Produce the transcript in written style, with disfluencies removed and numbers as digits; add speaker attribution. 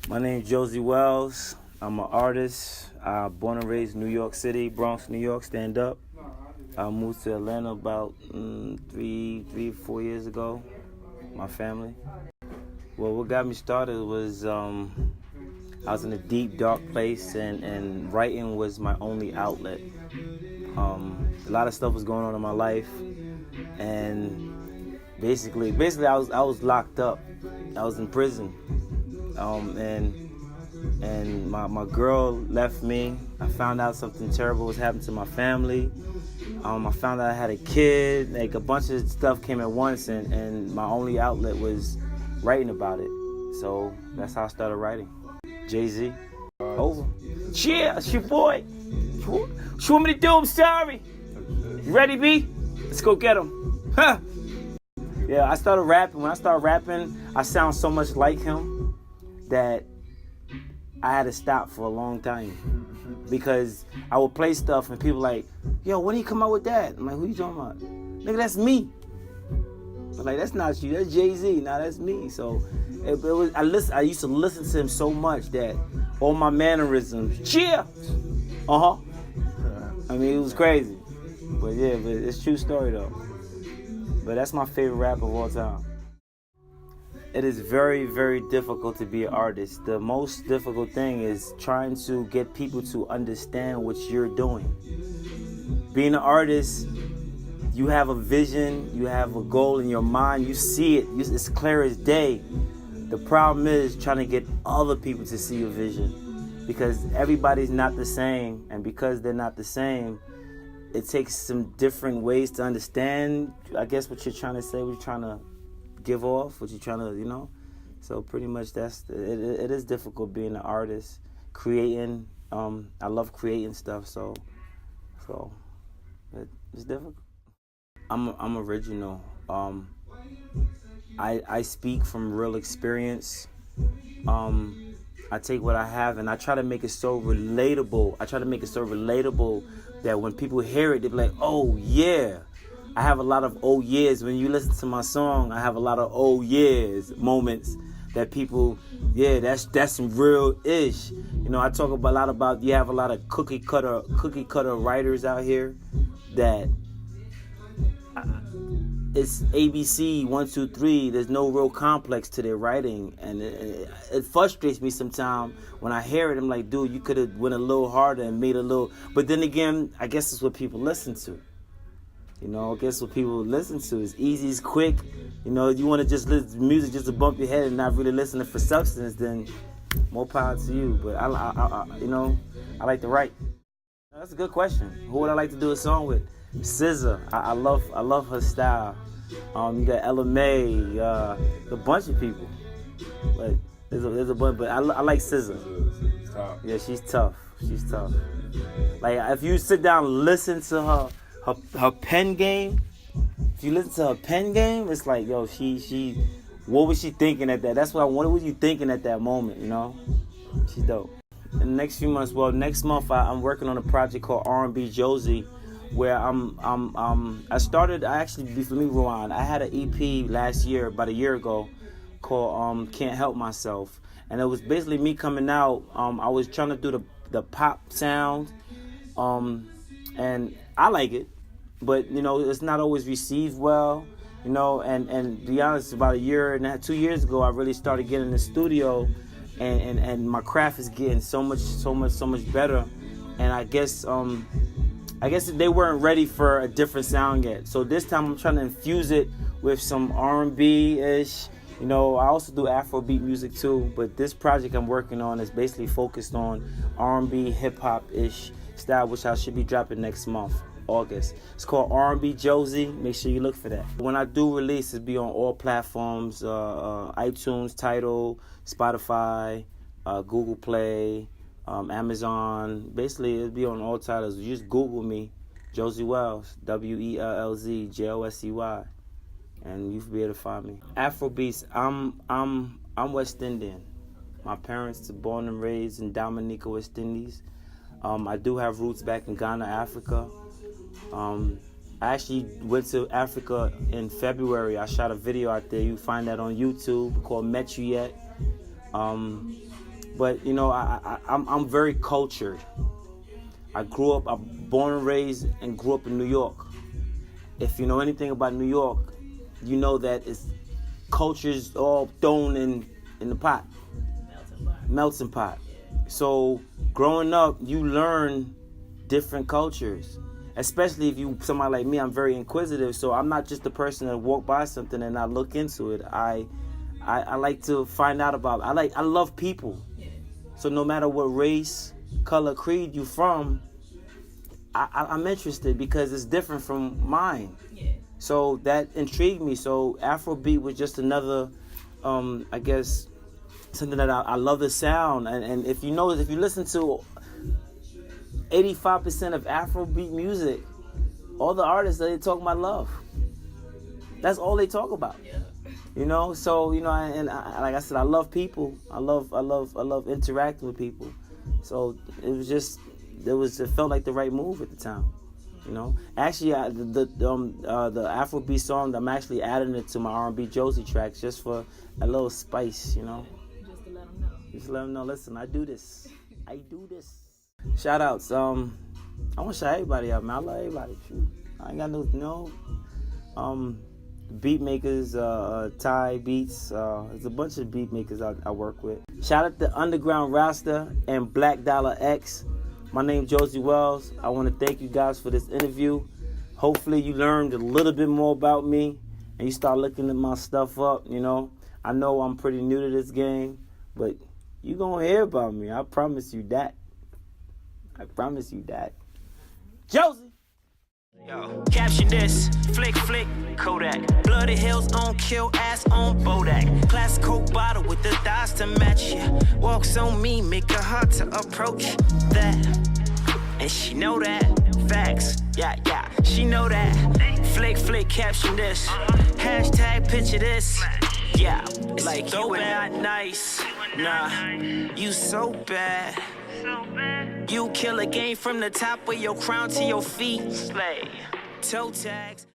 Speaker 1: My name's Josey Wellz. I'm an artist. Born and raised in New York City, Bronx, New York, stand up. I moved to Atlanta about 4 years ago, my family. Well, what got me started was I was in a deep, dark place, and writing was my only outlet. A lot of stuff was going on in my life, and basically I was locked up. I was in prison, and my girl left me. I found out something terrible was happening to my family. I found out I had a kid. Like, a bunch of stuff came at once, and my only outlet was writing about it. So that's how I started writing. Jay-Z. Over. Yeah, it's your boy. What you want me to do? I'm sorry. You ready, B? Let's go get him. Huh. Yeah, I started rapping. When I started rapping, I sound so much like him that I had to stop for a long time. Because I would play stuff and people like, yo, when do you come out with that? I'm like, who you talking about? Nigga, that's me. I'm like, that's not you, that's Jay-Z. Nah, that's me. So it was. I used to listen to him so much that all my mannerisms, cheer, I mean, it was crazy. But yeah, but it's a true story though. But that's my favorite rapper of all time. It is very, very difficult to be an artist. The most difficult thing is trying to get people to understand what you're doing. Being an artist, you have a vision, you have a goal in your mind, you see it, it's clear as day. The problem is trying to get other people to see your vision, because everybody's not the same, and because they're not the same, it takes some different ways to understand, I guess, what you're trying to say, what you're trying to give off, what you're trying to, So pretty much it is difficult being an artist, creating. I love creating stuff, so it's difficult. I'm original. I speak from real experience. I take what I have and I try to make it so relatable. That when people hear it, they be like, oh yeah. I have a lot of oh yeahs. When you listen to my song, I have a lot of oh yeahs moments that people, yeah, that's some real ish. I talk a lot about, you have a lot of cookie cutter writers out here that it's ABC 1, 2, 3. There's no real complex to their writing, and it frustrates me sometimes when I hear it. I'm like, dude, you could have went a little harder and made a little. But then again, I guess it's what people listen to. I guess what people listen to is easy, it's quick. You want to just listen to music just to bump your head and not really listening for substance, then more power to you. But I like to write. That's a good question. Who would I like to do a song with? SZA. I love her style. You got Ella May, a bunch of people. But there's a bunch. But I like SZA. Yeah, she's tough. Like, if you sit down and listen to her pen game, if you listen to her pen game, it's like, yo, she what was she thinking at that? That's what was you thinking at that moment, She's dope. In the next few months, next month I'm working on a project called R&B Josey, where I had an EP last year, about a year ago, called Can't Help Myself. And it was basically me coming out. I was trying to do the pop sound, and I like it. But, it's not always received well, and to be honest, about 2 years ago, I really started getting in the studio, and my craft is getting so much better. And I guess they weren't ready for a different sound yet. So this time I'm trying to infuse it with some R&B-ish. I also do Afrobeat music too, but this project I'm working on is basically focused on R&B, hip-hop-ish style, which I should be dropping next month, August. It's called R&B Josey. Make sure you look for that. When I do release, it'll be on all platforms, iTunes, Tidal, Spotify, Google Play, Amazon. Basically, it'll be on all titles. You just Google me, Josey Wellz, Wellz, Josey, and you'll be able to find me. Afrobeats. I'm West Indian. My parents are born and raised in Dominica, West Indies. I do have roots back in Ghana, Africa. I actually went to Africa in February. I shot a video out there. You find that on YouTube, called Met You Yet. But you know, I'm very cultured. I'm born and raised and grew up in New York. If you know anything about New York, you know that it's culture's all thrown in the pot. Melting pot. So growing up, you learn different cultures. Especially if you somebody like me, I'm very inquisitive. So I'm not just the person that walk by something and not look into it. I like to find out about it. I love people. So no matter what race, color, creed you from, I'm interested because it's different from mine. So that intrigued me. So Afrobeat was just another, I guess, something that I love the sound. And if you listen to 85% of Afrobeat music, all the artists, they talk about love. That's all they talk about. You know, so like I said, I love people. I love interacting with people. So it felt like the right move at the time. You know, actually, the Afrobeat song, I'm actually adding it to my R&B Josey tracks just for a little spice. You know, just to let them know. Listen, I do this. Shout outs. I want to shout everybody out, man. I love everybody. Shoot. I ain't got no beat makers, Thai beats. There's a bunch of beat makers I work with. Shout out to Underground Rasta and Black Dollar X. My name's Josey Wellz. I want to thank you guys for this interview. Hopefully you learned a little bit more about me and you start looking at my stuff up, you know. I know I'm pretty new to this game, but you gonna hear about me. I promise you that. Josey!
Speaker 2: Yo, caption this, flick, Kodak. Bloody hills on kill, ass on Bodak. Classic Coke bottle with the thighs to match, yeah. Walks on me, make her hard to approach that. And she know that, facts, yeah, she know that. Flick, caption this, hashtag picture this. Yeah, like you are not nice, nah, you so bad. You kill a game from the top of your crown to your feet. Slay. Toe tags.